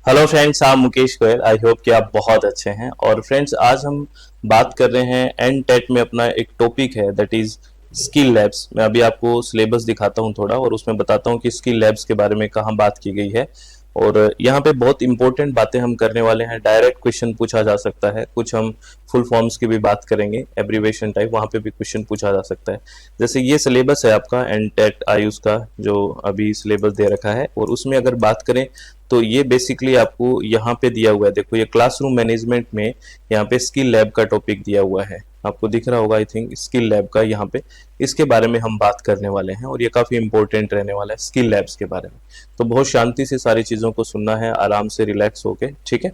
Hello friends, I'm Mukesh Goyal. I hope कि आप बहुत अच्छे हैं। और फ्रेंड्स, आज हम बात कर रहे हैं एंड टेट में अपना एक टॉपिक है दैट इज स्किल लैब्स। मैं अभी आपको सिलेबस दिखाता हूं थोड़ा और उसमें बताता हूं कि स्किल लैब्स के बारे में कहाँ बात की गई है। और यहाँ पे बहुत इंपॉर्टेंट बातें हम करने वाले हैं। डायरेक्ट क्वेश्चन पूछा जा सकता है, कुछ हम फुल फॉर्म्स की भी बात करेंगे, एब्रीवेशन टाइप, वहाँ पे भी क्वेश्चन पूछा जा सकता है। जैसे ये सिलेबस है आपका एंड टेट आयुष का जो अभी सिलेबस दे रखा है, और उसमें अगर बात करें तो ये बेसिकली आपको यहाँ पे दिया हुआ है। देखो, ये क्लासरूम मैनेजमेंट में यहाँ पे स्किल लैब का टॉपिक दिया हुआ है, आपको दिख रहा होगा आई थिंक, स्किल लैब का यहाँ पे इसके बारे में हम बात करने वाले हैं और ये काफी इंपॉर्टेंट रहने वाला है स्किल लैब्स के बारे में। तो बहुत शांति से सारी चीजों को सुनना है, आराम से रिलैक्स होके, ठीक है।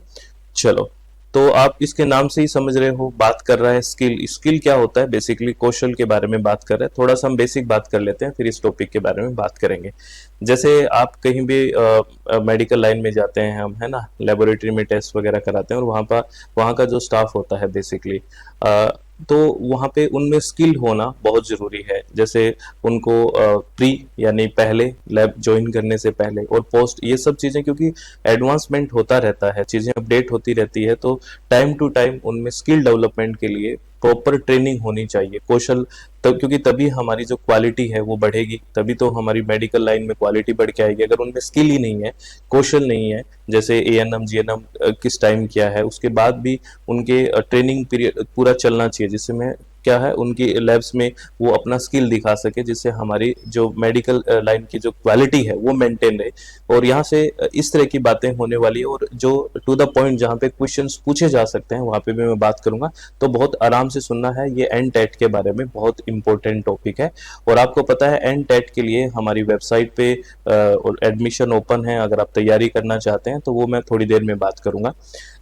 चलो, तो आप इसके नाम से ही समझ रहे हो, बात कर रहा है स्किल। स्किल क्या होता है? बेसिकली कौशल के बारे में बात कर रहे हैं। थोड़ा सा हम बेसिक बात कर लेते हैं, फिर इस टॉपिक के बारे में बात करेंगे। जैसे आप कहीं भी मेडिकल लाइन में जाते हैं, हम है ना, लेबोरेटरी में टेस्ट वगैरह कराते हैं, और वहाँ का जो स्टाफ होता है बेसिकली, तो वहाँ पे उनमें स्किल होना बहुत ज़रूरी है। जैसे उनको प्री यानी पहले लैब ज्वाइन करने से पहले और पोस्ट, ये सब चीज़ें, क्योंकि एडवांसमेंट होता रहता है, चीज़ें अपडेट होती रहती है, तो टाइम टू टाइम उनमें स्किल डेवलपमेंट के लिए प्रॉपर ट्रेनिंग होनी चाहिए, कौशल। तब क्योंकि तभी हमारी जो क्वालिटी है वो बढ़ेगी, तभी तो हमारी मेडिकल लाइन में क्वालिटी बढ़ के आएगी। अगर उनमें स्किल ही नहीं है, कौशल नहीं है, जैसे एएनएम जीएनएम किस टाइम किया है, उसके बाद भी उनके ट्रेनिंग पीरियड पूरा चलना चाहिए, जिससे में क्या है, उनकी लैब्स में वो अपना स्किल दिखा सके, जिससे हमारी जो मेडिकल लाइन की जो क्वालिटी है वो मेंटेन रहे। और यहाँ से इस तरह की बातें होने वाली है, और जो टू द पॉइंट जहाँ पे क्वेश्चंस पूछे जा सकते हैं वहाँ पे भी मैं बात करूंगा। तो बहुत आराम से सुनना है, ये एंड टेट के बारे में बहुत इंपॉर्टेंट टॉपिक है। और आपको पता है एंड टेट के लिए हमारी वेबसाइट पे एडमिशन ओपन है, अगर आप तैयारी करना चाहते हैं तो वो मैं थोड़ी देर में बात करूंगा।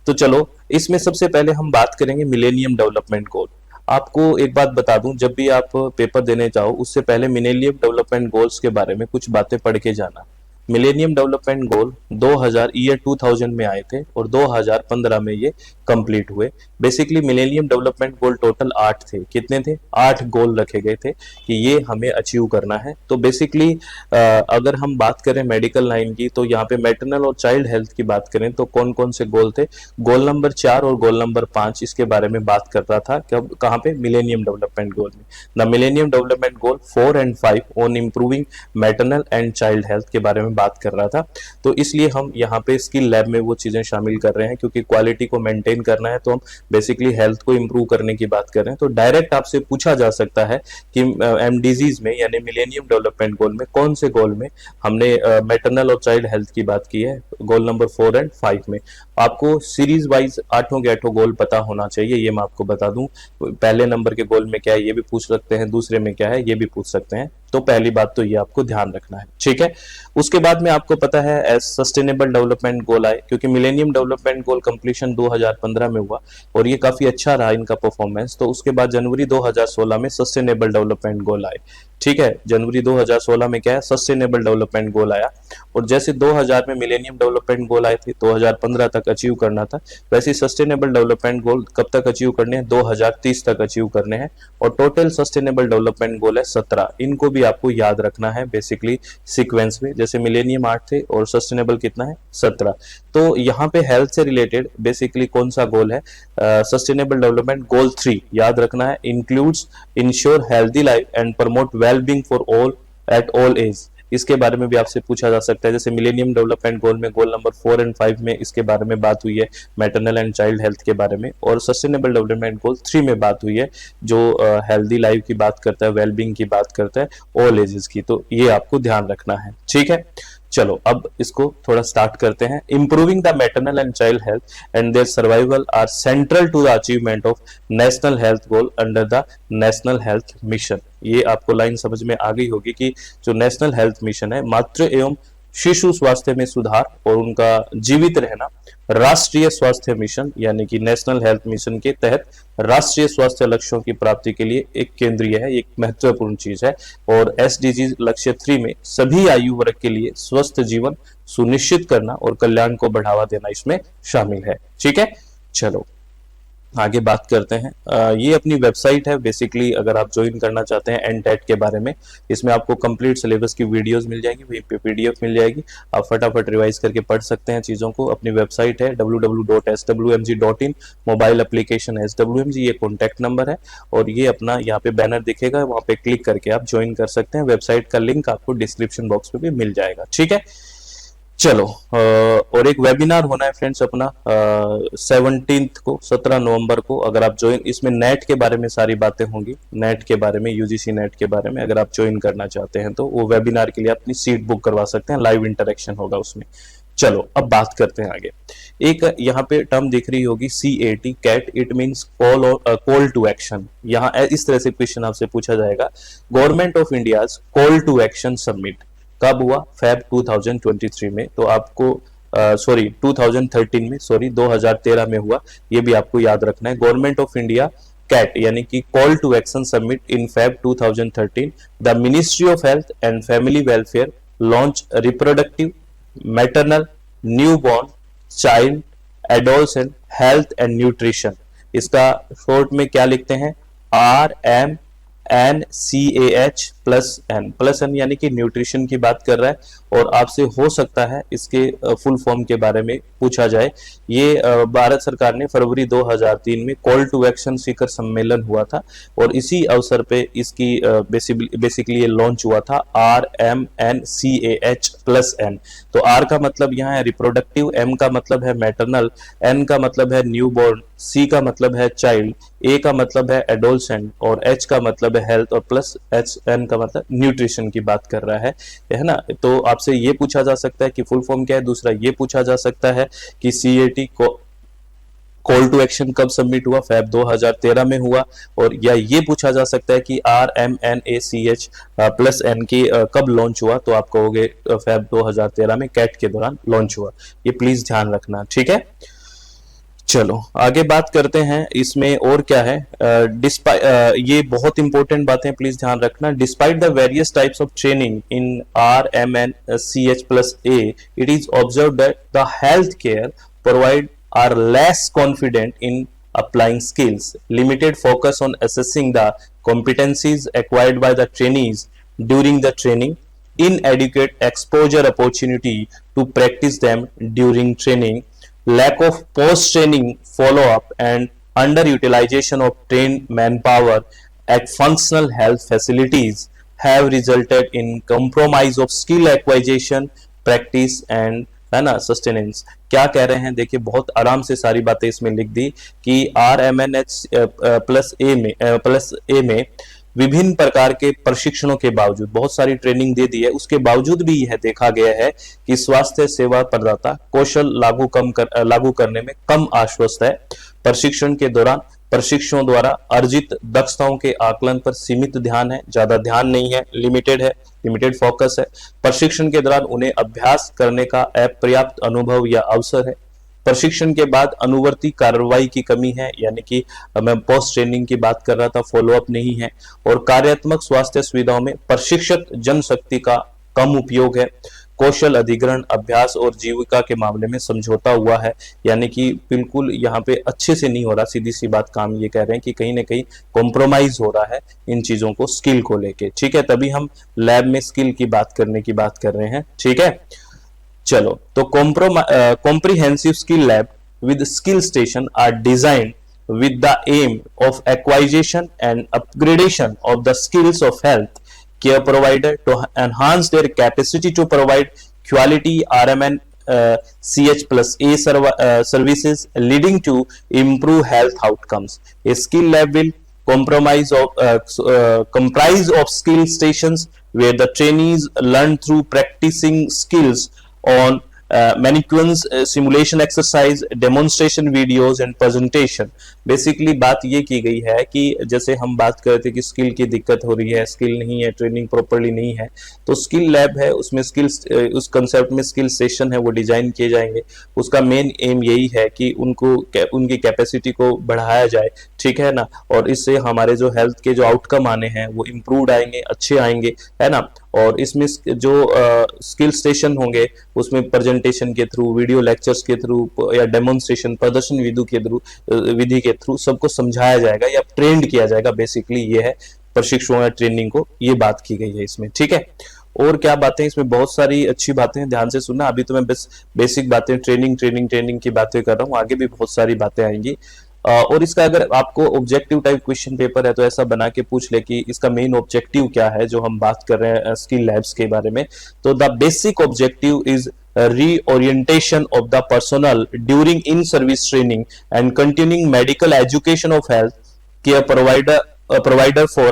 तो चलो, इसमें सबसे पहले हम बात करेंगे मिलेनियम डेवलपमेंट गोल। आपको एक बात बता दूं, जब भी आप पेपर देने जाओ उससे पहले मिलेनियम डेवलपमेंट गोल्स के बारे में कुछ बातें पढ़ के जाना। मिलेनियम डेवलपमेंट गोल 2000 में आए थे और 2015 में ये कंप्लीट हुए। Basically millennium development goal total 8 थे। कितने थे? 8 गोल रखे गए थे कि ये हमें अचीव करना है। तो बेसिकली अगर हम बात करें मेडिकल लाइन की, तो यहाँ पे मैटरनल और चाइल्ड हेल्थ की बात करें तो कौन कौन से गोल थे? गोल नंबर 4 और गोल नंबर 5 इसके बारे में बात कर रहा था। कब, कहाँ पे? मिलेनियम डेवलपमेंट गोल में। The millennium development goal 4 and 5 on improving maternal and child health के बारे में बात कर रहा था। तो इसलिए हम यहाँ पे स्किल लैब में वो चीजें शामिल कर रहे हैं, क्योंकि क्वालिटी को मेंटेन करना है, तो हम बेसिकली हेल्थ को इंप्रूव करने की बात कर रहे हैं। तो डायरेक्ट आपसे पूछा जा सकता है कि एमडीजीज में यानी मिलेनियम डेवलपमेंट गोल में कौन से गोल में हमने मैटरनल और चाइल्ड हेल्थ की बात की है? गोल नंबर 4 एंड 5 में। आपको सीरीज वाइज आठों के आठों गोल पता होना चाहिए, ये मैं आपको बता दूं। पहले नंबर के गोल में क्या है ये भी पूछ सकते हैं, दूसरे में क्या है ये भी पूछ सकते हैं। तो पहली बात तो ये आपको ध्यान रखना है, ठीक है। उसके बाद में आपको पता है एज सस्टेनेबल डेवलपमेंट गोल आए, क्योंकि मिलेनियम डेवलपमेंट गोल कंप्लीशन 2015 में हुआ और ये काफी अच्छा रहा इनका परफॉर्मेंस। तो उसके बाद जनवरी 2016 में सस्टेनेबल डेवलपमेंट गोल आए, ठीक है। जनवरी 2016 में क्या है? सस्टेनेबल डेवलपमेंट गोल आया। और जैसे 2000 में मिलेनियम डेवलपमेंट गोल आए थे, 2015 तक अचीव करना था, वैसे सस्टेनेबल डेवलपमेंट गोल कब तक अचीव करने हैं? 2030 तक अचीव करने हैं। और टोटल सस्टेनेबल डेवलपमेंट गोल है 17। इनको भी आपको याद रखना है बेसिकली सीक्वेंस में। जैसे मिलेनियम 8 थे और सस्टेनेबल कितना है? 17। तो यहाँ पे हेल्थ से रिलेटेड बेसिकली कौन सा गोल है? सस्टेनेबल डेवलपमेंट गोल 3 याद रखना है, includes ensure healthy life and promote wellbeing for all at all age. इसके बारे में भी आपसे पूछा जा सकता है। जैसे मिलेनियम डेवलपमेंट गोल में गोल नंबर 4 एंड 5 में इसके बारे में बात हुई है, मैटरनल एंड चाइल्ड हेल्थ के बारे में। और सस्टेनेबल डेवलपमेंट गोल 3 में बात हुई है, जो हेल्दी लाइफ की बात करता है, वेलबींग की बात करता है, ऑल एजेस की। तो ये आपको ध्यान रखना है, ठीक है। चलो, अब इसको थोड़ा स्टार्ट करते हैं। Improving the maternal and child health and their survival are central to the achievement of national health goal under the national health mission. ये आपको लाइन समझ में आ गई होगी कि जो नेशनल हेल्थ मिशन है, मातृ एवं शिशु स्वास्थ्य में सुधार और उनका जीवित रहना, राष्ट्रीय स्वास्थ्य मिशन यानी कि नेशनल हेल्थ मिशन के तहत राष्ट्रीय स्वास्थ्य लक्ष्यों की प्राप्ति के लिए एक केंद्रीय है, एक महत्वपूर्ण चीज है। और एसडीजी लक्ष्य 3 में सभी आयु वर्ग के लिए स्वस्थ जीवन सुनिश्चित करना और कल्याण को बढ़ावा देना इसमें शामिल है, ठीक है। चलो, आगे बात करते हैं। ये अपनी वेबसाइट है बेसिकली, अगर आप ज्वाइन करना चाहते हैं एनटेट के बारे में, इसमें आपको कंप्लीट सिलेबस की वीडियोस मिल जाएगी, वहीं पे पीडीएफ मिल जाएगी, आप फटाफट रिवाइज करके पढ़ सकते हैं चीज़ों को। अपनी वेबसाइट है www.swmg.in, मोबाइल एप्लीकेशन SWMG, ये कॉन्टैक्ट नंबर है, और ये अपना यहाँ पे बैनर दिखेगा, वहाँ पे क्लिक करके आप ज्वाइन कर सकते हैं। वेबसाइट का लिंक आपको डिस्क्रिप्शन बॉक्स पे भी मिल जाएगा, ठीक है। चलो, और एक वेबिनार होना है फ्रेंड्स अपना 17 को, 17 नवंबर को। अगर आप ज्वाइन, इसमें नेट के बारे में सारी बातें होंगी, नेट के बारे में, यूजीसी नेट के बारे में। अगर आप ज्वाइन करना चाहते हैं तो वो वेबिनार के लिए अपनी सीट बुक करवा सकते हैं, लाइव इंटरेक्शन होगा उसमें। चलो अब बात करते हैं आगे। एक यहाँ पे टर्म दिख रही होगी CAT, CAT, it means call to action. यहाँ इस तरह से क्वेश्चन आपसे पूछा जाएगा, government of India call to action submit कब हुआ? फेब 2023 में। तो आपको 2013 में, 2013 में हुआ, ये भी आपको याद रखना है। गवर्नमेंट ऑफ इंडिया कैट यानी कि call to action submit in Feb 2013। The ministry of health and family welfare launch reproductive, maternal, newborn, child, adolescent health and nutrition. इसका शॉर्ट में क्या लिखते हैं? RMNCAH प्लस एन यानी कि न्यूट्रिशन की बात कर रहा है। और आपसे हो सकता है इसके फुल फॉर्म के बारे में पूछा जाए। ये भारत सरकार ने फरवरी 2003 में कॉल टू एक्शन शिखर सम्मेलन हुआ था, और इसी अवसर पे इसकी बेसिकली ये लॉन्च हुआ था, RMNCAH+N। तो R का मतलब यहाँ है रिप्रोडक्टिव, M का मतलब है मैटरनल, N का मतलब है न्यूबॉर्न, C का मतलब है चाइल्ड, A का मतलब है एडोलसेंट, और H का मतलब है हेल्थ, और प्लस HN का मतलब न्यूट्रिशन की बात कर रहा है ना। तो आपसे ये पूछा जा सकता है कि फुल फॉर्म क्या है। दूसरा ये पूछा जा सकता है कि CAT को कॉल टू एक्शन कब सबमिट हुआ? फेब 2013 में हुआ। और या ये पूछा जा सकता है कि RMNACH+N की कब लॉन्च हुआ? तो आप कहोगे फेब 2013 में, कैट के दौरान लॉन्च हुआ। ये प्लीज ध्यान रखना, ठीक है। चलो आगे बात करते हैं, इसमें और क्या है। ये बहुत इंपॉर्टेंट बातें प्लीज ध्यान रखना। Despite the various types of training in RMNCH+A, it is observe that the health care provide are less confident in applying skills, limited focus on assessing the competencies acquired by the trainees during the training, inadequate exposure opportunity to practice them during training, lack of post-training follow-up, and underutilization of trained manpower at functional health facilities have resulted in compromise of skill acquisition, practice and है ना sustenance. क्या कह रहे हैं देखिए, बहुत आराम से सारी बातें इसमें लिख दी कि RMNH+A में विभिन्न प्रकार के प्रशिक्षणों के बावजूद, बहुत सारी ट्रेनिंग दे दी है, उसके बावजूद भी यह देखा गया है कि स्वास्थ्य सेवा प्रदाता कौशल लागू करने में कम आश्वस्त है। प्रशिक्षण के दौरान प्रशिक्षुओं द्वारा अर्जित दक्षताओं के आकलन पर सीमित ध्यान है, ज्यादा ध्यान नहीं है, लिमिटेड फोकस है। प्रशिक्षण के दौरान उन्हें अभ्यास करने का अपर्याप्त अनुभव या अवसर है। प्रशिक्षण के बाद अनुवर्ती कार्रवाई की कमी है, यानी कि मैं पोस्ट ट्रेनिंग की बात कर रहा था, फॉलोअप नहीं है। और कार्यात्मक स्वास्थ्य सुविधाओं में प्रशिक्षित जनशक्ति का कम उपयोग है। कौशल अधिग्रहण, अभ्यास और जीविका के मामले में समझौता हुआ है, यानी कि बिल्कुल यहाँ पे अच्छे से नहीं हो रहा। सीधी सी बात, काम ये कह रहे हैं कि कहीं ना कहीं कॉम्प्रोमाइज हो रहा है इन चीजों को, स्किल को लेके, ठीक है। तभी हम लैब में स्किल की बात कर रहे हैं, ठीक है। चलो, तो comprehensive skill lab with skill station are designed with the aim of acquisition and upgradation of the skills of health care provider to enhance their capacity to provide quality RMNCH+A services, leading to improve health outcomes. A skill lab will comprise of skill stations where the trainees learn through practicing skills on mannequins, simulation exercise, demonstration videos and presentation. Basically बात ये की गई है कि जैसे हम बात कर रहे थे कि स्किल की दिक्कत हो रही है, स्किल नहीं है, ट्रेनिंग प्रॉपर्ली नहीं है, तो स्किल लैब है, उसमें स्किल्स, उस कंसेप्ट में स्किल सेशन है वो डिजाइन किए जाएंगे। उसका मेन एम यही है कि उनकी कैपेसिटी को बढ़ाया जाए, ठीक है ना। और इससे हमारे जो हेल्थ के जो आउटकम आने हैं वो इम्प्रूव्ड आएंगे, अच्छे आएंगे, है ना। और इसमें जो स्किल स्टेशन होंगे उसमें प्रेजेंटेशन के थ्रू, वीडियो लेक्चर्स के थ्रू या डेमोन्स्ट्रेशन प्रदर्शन विधि के थ्रू सबको समझाया जाएगा या ट्रेंड किया जाएगा। बेसिकली ये है प्रशिक्षुओं या ट्रेनिंग को, ये बात की गई है इसमें। ठीक है, और क्या बातें, इसमें बहुत सारी अच्छी बातें हैं, ध्यान से सुनना। अभी तो मैं बस बेसिक बातें ट्रेनिंग की बातें कर रहा हूँ, आगे भी बहुत सारी बातें आएंगी। और इसका अगर आपको ऑब्जेक्टिव टाइप क्वेश्चन पेपर है तो ऐसा बना के पूछ ले कि इसका मेन ऑब्जेक्टिव क्या है, जो हम बात कर रहे हैं स्किल लैब्स के बारे में। तो the basic objective is reorientation of the personnel during in-service training and continuing medical education of health care provider for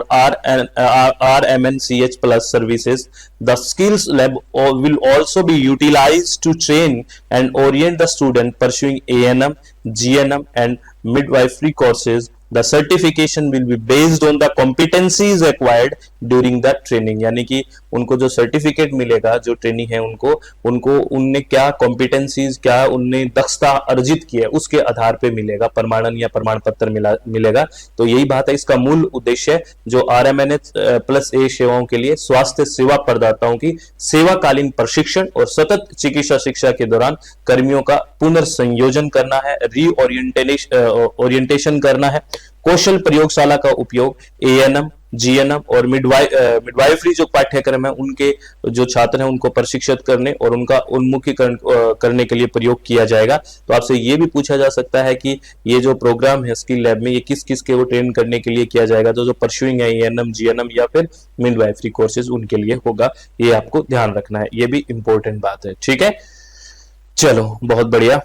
RMNCH plus services. The skills lab will also be utilized to train and orient the student pursuing ANM, GNM and midwifery courses. The certification will be based on the competencies acquired during the training. यानी कि उनको जो certificate मिलेगा, जो training है उनको उनने क्या कॉम्पिटेंसीज, क्या उनने दक्षता अर्जित की है, उसके आधार पे मिलेगा, प्रमाणन या प्रमाण पत्र मिलेगा। तो यही बात है, इसका मूल उद्देश्य जो RMNH प्लस ए सेवाओं के लिए स्वास्थ्य सेवा प्रदाताओं की सेवाकालीन प्रशिक्षण और सतत चिकित्सा शिक्षा के दौरान कर्मियों का पुनर्संयोजन करना है, ओरिएंटेशन करना है। कौशल प्रयोगशाला का उपयोग ANM, GNM और मिडवाइफरी जो पाठ्यक्रम है उनके जो छात्र हैं उनको प्रशिक्षित करने और उनका उन्मुखीकरण करने के लिए प्रयोग किया जाएगा। तो आपसे ये भी पूछा जा सकता है कि ये जो प्रोग्राम है स्किल लैब में, ये किस किस के वो ट्रेन करने के लिए किया जाएगा। तो जो परस्यूइंग है ANM, GNM या फिर मिडवाइफरी कोर्सेज, उनके लिए होगा। ये आपको ध्यान रखना है, ये भी इंपॉर्टेंट बात है। ठीक है, चलो बहुत बढ़िया,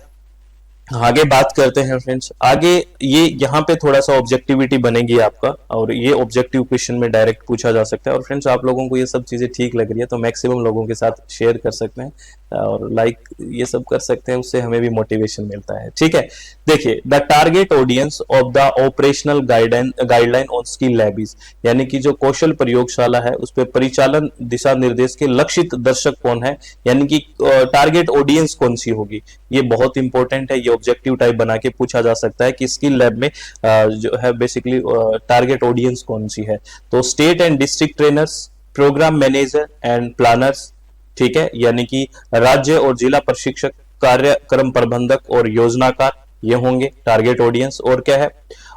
आगे बात करते हैं फ्रेंड्स। आगे ये यहाँ पे थोड़ा सा ऑब्जेक्टिविटी बनेगी आपका, और ये ऑब्जेक्टिव क्वेश्चन में डायरेक्ट पूछा जा सकता है। और फ्रेंड्स आप लोगों को ये सब चीजें ठीक लग रही है तो मैक्सिमम लोगों के साथ शेयर कर सकते हैं और लाइक ये सब कर सकते हैं, उससे हमें भी मोटिवेशन मिलता है। ठीक है, देखिए the target audience of the operational guideline on skill labs, यानी कि जो कौशल प्रयोगशाला है उस पर परिचालन दिशा निर्देश के लक्षित दर्शक कौन है, यानी कि टारगेट ऑडियंस कौन सी होगी, ये बहुत इंपॉर्टेंट है। ये ऑब्जेक्टिव टाइप बना के पूछा जा सकता है कि स्किल लैब में जो है बेसिकली टारगेट ऑडियंस कौन सी है। तो state and district trainers, programme manager and planners, ठीक है, यानी कि राज्य और जिला प्रशिक्षक, कार्यक्रम प्रबंधक और योजनाकार, ये होंगे टारगेट ऑडियंस। और क्या है,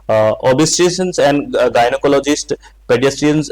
obstetricians and gynaecologist, paediatricians,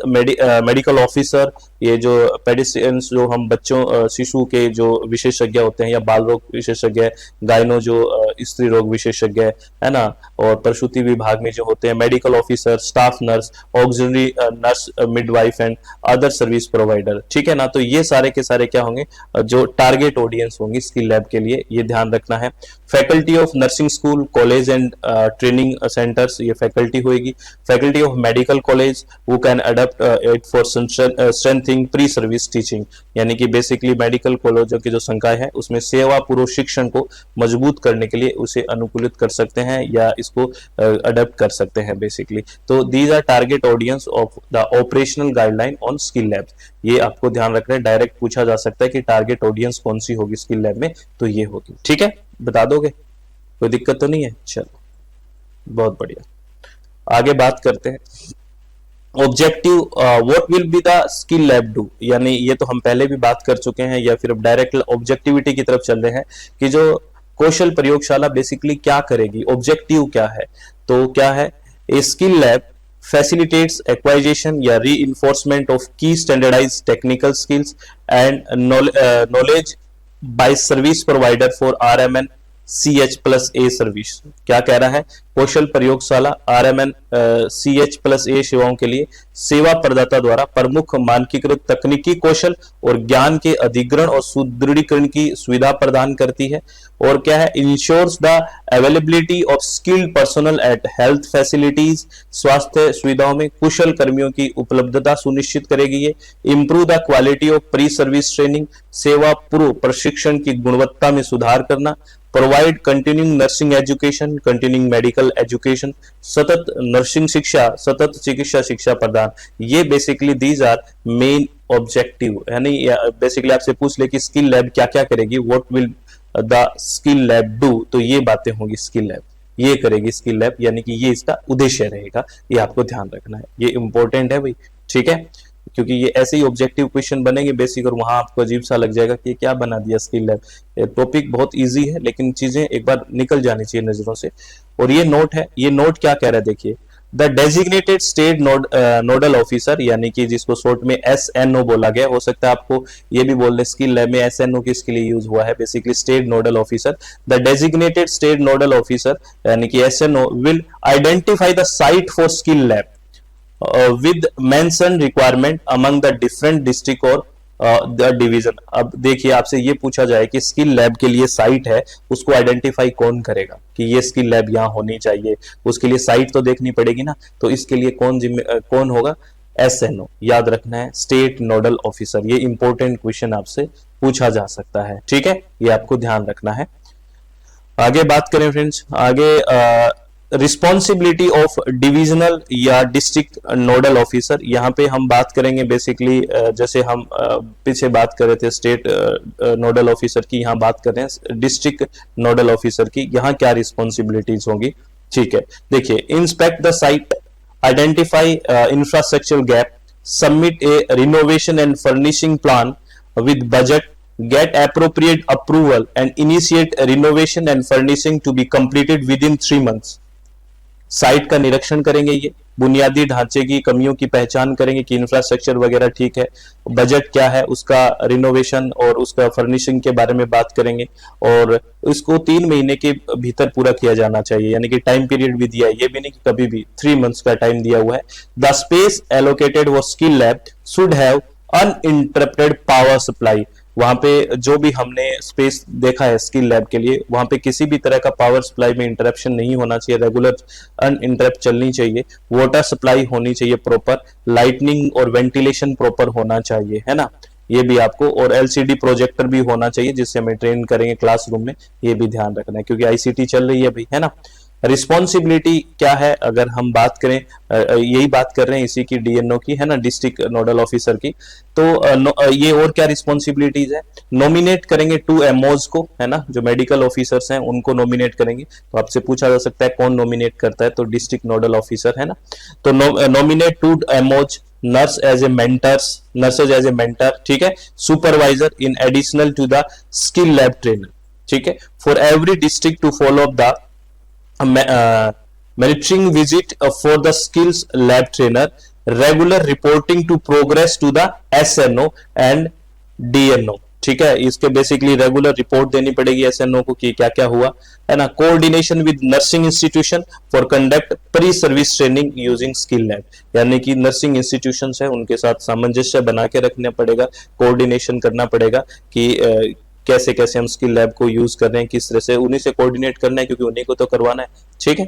medical officer, ये जो पेडियाट्रियंस जो हम बच्चों शिशु के जो विशेषज्ञ होते हैं या बाल रोग विशेषज्ञ, गायनो जो स्त्री रोग विशेषज्ञ है ना, और प्रसूति विभाग में जो होते हैं medical officer, staff nurse, auxiliary nurse, midwife and other service provider. ठीक है ना, तो ये सारे के सारे क्या होंगे, जो टारगेट ऑडियंस होंगी स्किल लैब के लिए, ये ध्यान रखना है। Faculty of nursing school, college and training centres, ये फैकल्टी होगी। Faculty of medical college who can adapt it for strengthening pre-service teaching, यानी कि बेसिकली मेडिकल कॉलेजों की जो संकाय है उसमें सेवा पूर्व शिक्षण को मजबूत करने के लिए उसे अनुकूलित कर सकते हैं या इसको अडेप्ट कर सकते हैं बेसिकली। तो these are target audience of the operational guideline on skill labs, ये आपको ध्यान रखना है। डायरेक्ट पूछा जा सकता है कि टारगेट ऑडियंस कौन सी होगी स्किल लैब में, तो ये होगी। ठीक है, बता दोगे, कोई दिक्कत तो नहीं है? चलो बहुत बढ़िया, आगे बात करते हैं। Objective, what will be the skill lab do, यानी ये तो हम पहले भी बात कर चुके हैं, या फिर अब डायरेक्ट ऑब्जेक्टिविटी की तरफ चल रहे हैं कि जो कौशल प्रयोगशाला बेसिकली क्या करेगी, ऑब्जेक्टिव क्या है। तो क्या है, a skill lab facilitates acquisition या reinforcement of key standardized technical skills and knowledge by service provider for RMN CH plus A service. क्या कह रहा है, कौशल प्रयोगशाला RMN CH plus A सेवाओं के लिए सेवा प्रदाता द्वारा प्रमुख मानकीकृत तकनीकी कौशल और ज्ञान के अधिग्रहण और सुदृढ़ीकरण की सुविधा प्रदान करती है। और क्या है, ensures the availability of skilled personnel at health facilities, स्वास्थ्य सुविधाओं में कुशल कर्मियों की उपलब्धता सुनिश्चित करेगी। ये improve the quality of pre service training, सेवा पूर्व प्रशिक्षण की गुणवत्ता में सुधार करना। Provide continuing nursing education, continuing medical education, सतत नर्सिंग शिक्षा, सतत चिकित्सा शिक्षा प्रदान। ये basically these are main objective, यानी बेसिकली आपसे पूछ ले कि स्किल लैब क्या क्या करेगी, what will the skill lab do, तो ये बातें होंगी स्किल लैब, ये करेगी स्किल लैब, यानी कि ये इसका उद्देश्य रहेगा, ये आपको ध्यान रखना है, ये इंपॉर्टेंट है भाई। ठीक है, क्योंकि ये ऐसे ही ऑब्जेक्टिव क्वेश्चन बनेंगे बेसिक, और वहां आपको अजीब सा लग जाएगा कि क्या बना दिया स्किल लैब। टॉपिक बहुत इजी है, लेकिन चीजें एक बार निकल जानी चाहिए नजरों से। और ये नोट है, ये नोट क्या कह रहा है देखिए, the designated state nodal officer, यानी कि जिसको शॉर्ट में SNO बोला गया, हो सकता है आपको ये भी बोल दे स्किल लैब में SNO किसके लिए यूज हुआ है, basically state nodal officer. The designated state nodal officer यानी कि SNO will identify the site for skill lab with mentioned requirement among the different district और द डिवीजन। अब देखिए आपसे ये पूछा जाए कि स्किल लैब के लिए साइट है, उसको आइडेंटिफाई कौन करेगा कि ये स्किल लैब यहाँ होनी चाहिए, उसके लिए साइट तो देखनी पड़ेगी ना, तो इसके लिए कौन होगा, SNO, याद रखना है, स्टेट नोडल ऑफिसर। ये इंपॉर्टेंट क्वेश्चन आपसे पूछा जा सकता है, ठीक है, ये आपको ध्यान रखना है। आगे बात करें फ्रेंड्स, आगे रिस्पॉन्सिबिलिटी ऑफ डिविजनल या डिस्ट्रिक्ट नोडल ऑफिसर। यहाँ पे हम बात करेंगे बेसिकली जैसे हम पीछे बात कर रहे थे स्टेट नोडल ऑफिसर की, यहाँ बात कर रहे हैं डिस्ट्रिक्ट नोडल ऑफिसर की, यहाँ क्या रिस्पॉन्सिबिलिटीज होंगी, ठीक है। देखिए, inspect the site, identify infrastructure gap, submit A renovation and furnishing plan with budget, get appropriate approval and initiate renovation and furnishing to be completed within 3 months। Site का निरीक्षण करेंगे, ये बुनियादी ढांचे की कमियों की पहचान करेंगे कि इंफ्रास्ट्रक्चर वगैरह ठीक है, बजट क्या है उसका, रिनोवेशन और उसका फर्निशिंग के बारे में बात करेंगे, और इसको 3 महीने के भीतर पूरा किया जाना चाहिए, यानी कि टाइम पीरियड भी दिया है, ये भी नहीं कि कभी भी, 3 मंथ्स का टाइम दिया हुआ है। The space allocated for skill lab should have uninterrupted power supply, वहां पे जो भी हमने स्पेस देखा है स्किल लैब के लिए, वहां पे किसी भी तरह का पावर सप्लाई में इंटरप्शन नहीं होना चाहिए, रेगुलर अनइंटरप्ट चलनी चाहिए, वाटर सप्लाई होनी चाहिए प्रॉपर, लाइटनिंग और वेंटिलेशन प्रॉपर होना चाहिए, है ना, ये भी आपको, और LCD प्रोजेक्टर भी होना चाहिए जिससे हमें ट्रेन करेंगे क्लासरूम में, ये भी ध्यान रखना है क्योंकि ICT चल रही है अभी, है ना। रिस्पॉन्सिबिलिटी क्या है, अगर हम बात करें, यही बात कर रहे हैं इसी की, DNO की, है ना, डिस्ट्रिक्ट नोडल ऑफिसर की, तो ये और क्या रिस्पॉन्सिबिलिटीज है, नॉमिनेट करेंगे 2 MOs को, है ना, जो मेडिकल ऑफिसर्स हैं उनको नॉमिनेट करेंगे। तो आपसे पूछा जा सकता है कौन नॉमिनेट करता है, तो डिस्ट्रिक्ट नोडल ऑफिसर, है ना। तो nominate 2 MOs, nurse as a mentors, nurses as a mentor, ठीक है, supervisor in additional to the skill lab trainer, ठीक है, for every district to follow up the monitoring visit for the skills lab trainer, regular reporting to progress to the SNO and DNO, ठीक है, इसके basically regular report देनी पड़ेगी SNO को कि क्या क्या हुआ, है ना। Coordination with nursing institution for conduct pre service training using skill lab, यानी कि नर्सिंग इंस्टीट्यूशंस है उनके साथ सामंजस्य बना के रखना पड़ेगा, कोऑर्डिनेशन करना पड़ेगा कि कैसे कैसे हम स्किल लैब को यूज कर रहे हैं, किस तरह से, उन्हीं से कोऑर्डिनेट करना है क्योंकि उन्हीं को तो करवाना है, ठीक है।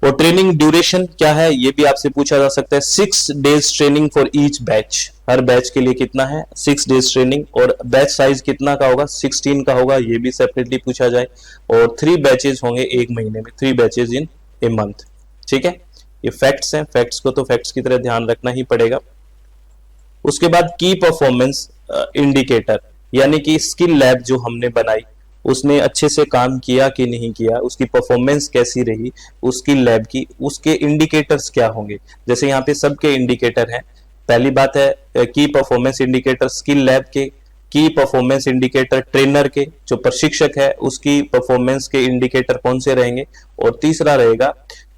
और ट्रेनिंग ड्यूरेशन क्या है, ये भी आपसे पूछा जा सकता है, 6 days training for each batch, her batch के लिए कितना है, 6 days ट्रेनिंग, और बैच साइज कितना का होगा, 16 का होगा, ये भी सेपरेटली पूछा जाए, और 3 बैचेज होंगे एक महीने में, 3 बैचेज इन ए मंथ, ठीक है। ये फैक्ट्स हैं, फैक्ट्स को तो फैक्ट्स की तरह ध्यान रखना ही पड़ेगा। उसके बाद की परफॉर्मेंस इंडिकेटर, यानी कि स्किल लैब जो हमने बनाई उसने अच्छे से काम किया कि नहीं किया, उसकी परफॉर्मेंस कैसी रही उस स्किल लैब की, उसके इंडिकेटर्स क्या होंगे। जैसे यहाँ पे सबके इंडिकेटर हैं, पहली बात है की परफॉर्मेंस इंडिकेटर स्किल लैब के, की परफॉर्मेंस इंडिकेटर ट्रेनर के, जो प्रशिक्षक है उसकी परफॉर्मेंस के इंडिकेटर कौन से रहेंगे, और तीसरा रहेगा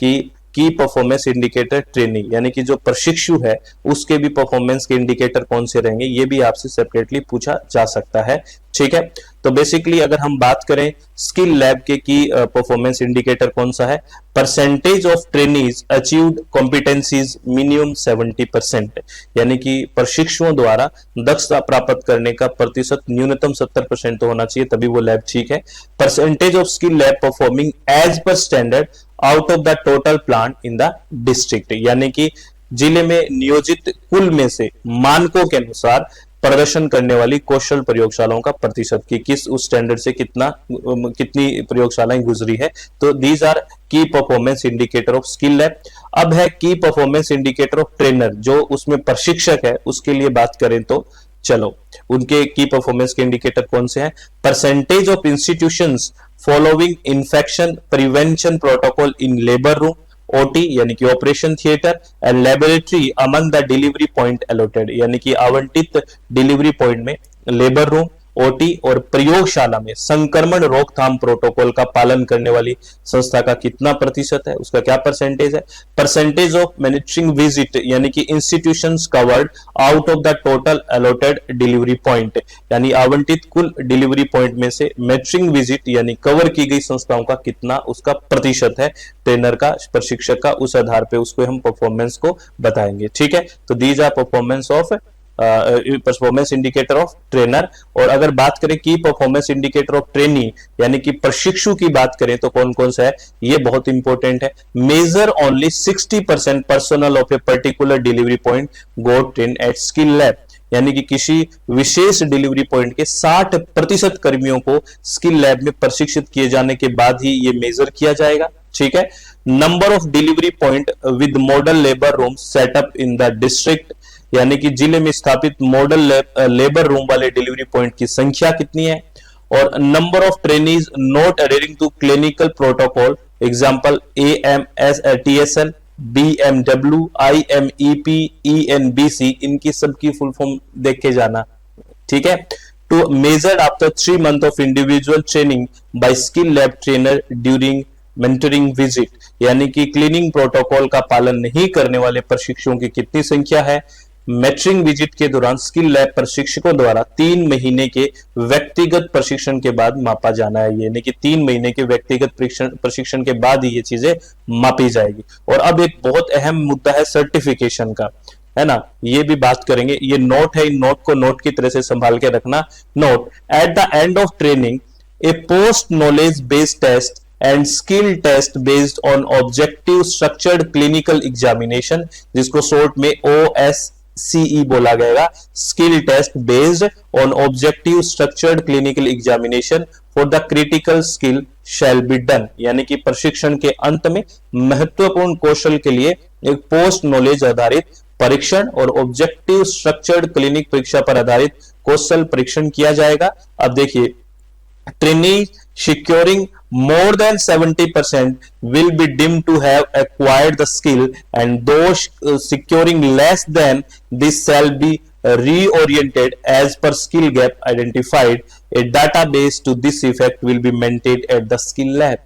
कि की परफॉर्मेंस इंडिकेटर ट्रेनी, यानी कि जो प्रशिक्षु है उसके भी परफॉर्मेंस के इंडिकेटर कौन से रहेंगे, ये भी आपसे सेपरेटली पूछा जा सकता है, ठीक है। तो बेसिकली अगर हम बात करें स्किल लैब के की परफॉर्मेंस इंडिकेटर कौन सा है, percentage of trainees achieved competencies minimum 70%, यानी कि प्रशिक्षुओं द्वारा दक्षता प्राप्त करने का प्रतिशत न्यूनतम 70% तो होना चाहिए, तभी वो लैब ठीक है। Percentage of skill lab performing as per standard out of the total plant in the district, यानी कि जिले में नियोजित कुल में से मानकों के अनुसार प्रदर्शन करने वाली कौशल प्रयोगशालाओं का प्रतिशत, की किस उस स्टैंडर्ड से कितनी प्रयोगशालाएं गुजरी है। तो दीज आर की performance indicator of skill lab. अब है की परफॉर्मेंस इंडिकेटर ऑफ ट्रेनर, जो उसमें प्रशिक्षक है उसके लिए बात करें तो चलो उनके की परफॉर्मेंस के इंडिकेटर कौन से हैं, percentage of institutions following infection prevention protocol in labour room, OT यानी कि operation theatre, and laboratory among the delivery point allotted यानी कि आवंटित डिलीवरी पॉइंट में लेबर रूम, ओटी और प्रयोगशाला में संक्रमण रोकथाम प्रोटोकॉल का पालन करने वाली संस्था का कितना प्रतिशत है, उसका क्या परसेंटेज है। परसेंटेज ऑफ मैनेजरिंग विजिट यानी कि institutions covered out of the total allotted delivery point यानी आवंटित कुल डिलीवरी पॉइंट में से मैनेजरिंग विजिट यानी कवर की गई संस्थाओं का कितना उसका प्रतिशत है ट्रेनर का, प्रशिक्षक का, उस आधार पे उसको हम परफॉर्मेंस को बताएंगे। ठीक है, तो these are performance indicator of trainer. और अगर बात करें की परफॉर्मेंस इंडिकेटर ऑफ ट्रेनी यानी कि प्रशिक्षु की बात करें तो कौन कौन सा है, ये बहुत इंपॉर्टेंट है। Measure only 60% personnel of a particular delivery point go train at skill lab यानी कि किसी विशेष डिलीवरी पॉइंट के 60% कर्मियों को स्किल लैब में प्रशिक्षित किए जाने के बाद ही ये मेजर किया जाएगा। ठीक है, number of delivery point with model labour room setup in the district यानी कि जिले में स्थापित मॉडल लेबर रूम वाले डिलीवरी पॉइंट की संख्या कितनी है। और number of trainees not adhering to clinical protocol example AMS TSL BMW IMEP ENBC इनकी सबकी फुल फॉर्म देख के जाना। ठीक है, to measured after 3 months of individual training by skill lab trainer during mentoring visit यानी कि क्लीनिंग प्रोटोकॉल का पालन नहीं करने वाले प्रशिक्षुओं की कितनी संख्या है। मेंटरिंग विजिट के दौरान स्किल लैब प्रशिक्षकों द्वारा 3 महीने के व्यक्तिगत प्रशिक्षण के बाद मापा जाना है, यानी कि 3 महीने के व्यक्तिगत प्रशिक्षण के बाद ही ये चीजें मापी जाएगी। और अब एक बहुत अहम मुद्दा है सर्टिफिकेशन का, है ना, ये भी बात करेंगे। ये नोट है, इन नोट को नोट की तरह से संभाल के रखना। Note, at the end of training a post knowledge based test and skill test based on objective structured clinical examination जिसको शॉर्ट में OSCE बोला गया, skill test based on objective structured clinical examination for the critical skill shall be done यानी कि प्रशिक्षण के अंत में महत्वपूर्ण कौशल के लिए एक पोस्ट नॉलेज आधारित परीक्षण और ऑब्जेक्टिव स्ट्रक्चर्ड क्लिनिक परीक्षा पर आधारित कौशल परीक्षण किया जाएगा। अब देखिए, trainee securing more than 70% will be deemed to have acquired the skill and those securing less than this shall be reoriented as per skill gap identified. A database to this effect will be maintained at the skill lab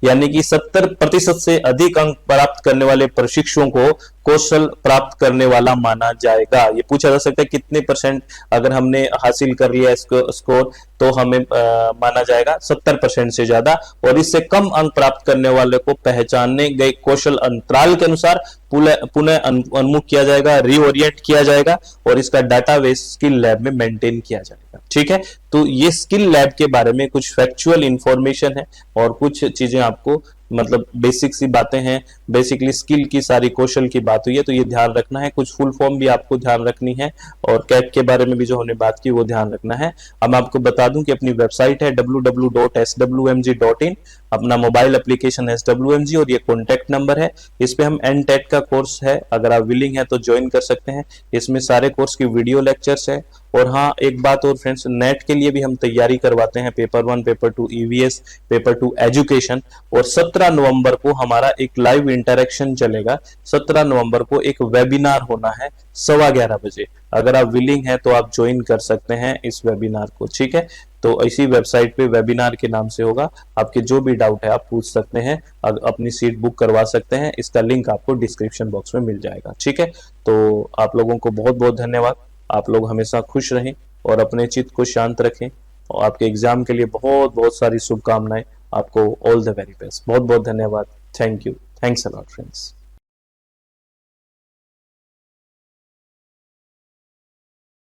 यानी कि 70% से अधिक अंक प्राप्त करने वाले प्रशिक्षुओं को कौशल प्राप्त करने वाला माना जाएगा। ये पूछा जा सकता है कितने परसेंट अगर हमने हासिल कर लिया स्कोर तो हमें माना जाएगा 70% से ज्यादा, और इससे कम अंक प्राप्त करने वाले को पहचानने गए कौशल अंतराल के अनुसार पुनः उन्मुख किया जाएगा, रीओरिएंट किया जाएगा और इसका डाटाबेस स्किल लैब में मेंटेन किया जाएगा। ठीक है, तो ये स्किल लैब के बारे में कुछ फैक्चुअल इंफॉर्मेशन है और कुछ चीजें आपको मतलब बेसिक सी बातें हैं, बेसिकली स्किल की सारी कौशल की बात हुई है तो ये ध्यान रखना है। कुछ फुल फॉर्म भी आपको ध्यान रखनी है और कैट के बारे में भी जो हमने बात की वो ध्यान रखना है। अब मैं आपको बता दूं कि अपनी वेबसाइट है www.swmg.in, अपना मोबाइल एप्लीकेशन SWMG और ये कॉन्टेक्ट नंबर है। इस पे हम NTET का कोर्स है, अगर आप विलिंग है तो ज्वाइन कर सकते हैं। इसमें सारे कोर्स की वीडियो लेक्चर्स है। और हाँ, एक बात और फ्रेंड्स, नेट के लिए भी हम तैयारी करवाते हैं, paper 1, paper 2 EVS, paper 2 education. और 17 नवंबर को हमारा एक लाइव इंटरेक्शन चलेगा। 17 नवंबर को एक वेबिनार होना है 11:15 बजे। अगर आप विलिंग हैं तो आप ज्वाइन कर सकते हैं इस वेबिनार को। ठीक है, तो इसी वेबसाइट पे वेबिनार के नाम से होगा। आपके जो भी डाउट है आप पूछ सकते हैं, अपनी सीट बुक करवा सकते हैं। इसका लिंक आपको डिस्क्रिप्शन बॉक्स में मिल जाएगा। ठीक है, तो आप लोगों को बहुत बहुत धन्यवाद। आप लोग हमेशा खुश रहें और अपने चित्त को शांत रखें और आपके एग्जाम के लिए बहुत बहुत सारी शुभकामनाएं। आपको ऑल द वेरी बेस्ट। बहुत बहुत धन्यवाद। Thank you. Thanks a lot friends.